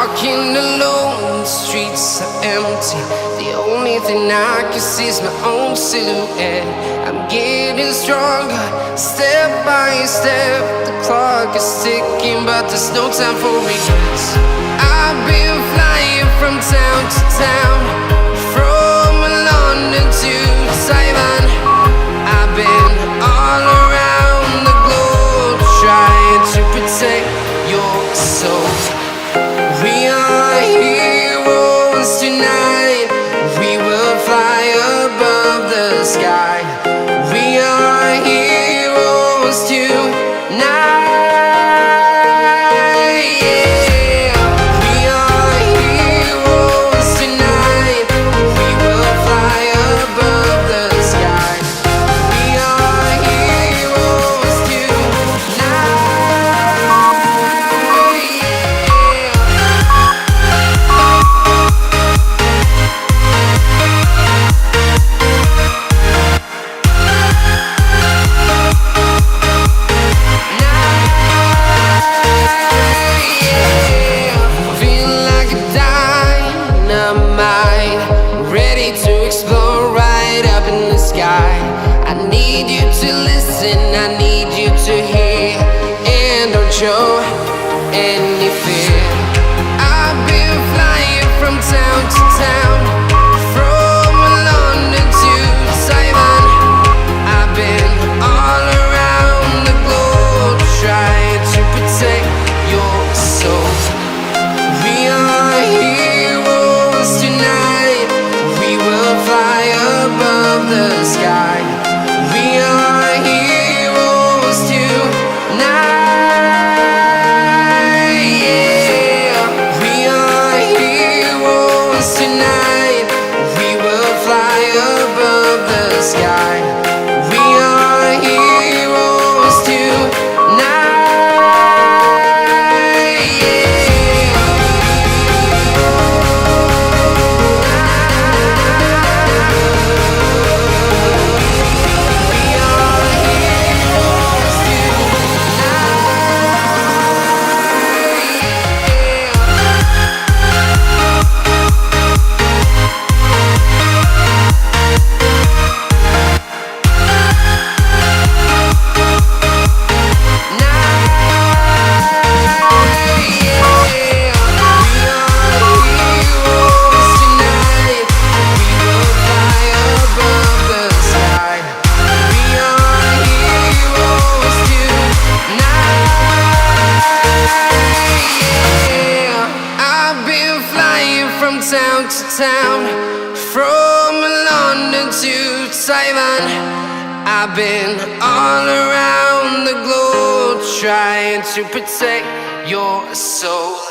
Walking alone, the streets are empty. The only thing I can see is my own silhouette. I'm getting stronger, step by step. The clock is ticking, but there's no time for regrets. I've been flying from town to town, from London to Taiwan. I've been all around the globe, trying to protect your soul. We are heroes tonight. We will fly above the sky. We are heroes tonight. Yeah. We are heroes tonight. We will fly above the sky. We are heroes tonight. Ready to explore right up in the sky. I need you to listen, I need you to hear, and don't show any fear. I've been flying from town to town, from London to Taiwan. I've been all around the globe, trying to protect your soul. We are heroes tonight. We will fly above the sky. We are heroes tonight. Yeah. We are heroes tonight. We will fly above the sky. We are heroes tonight. Yeah. Town to town, from London to Taiwan. I've been all around the globe, trying to protect your soul.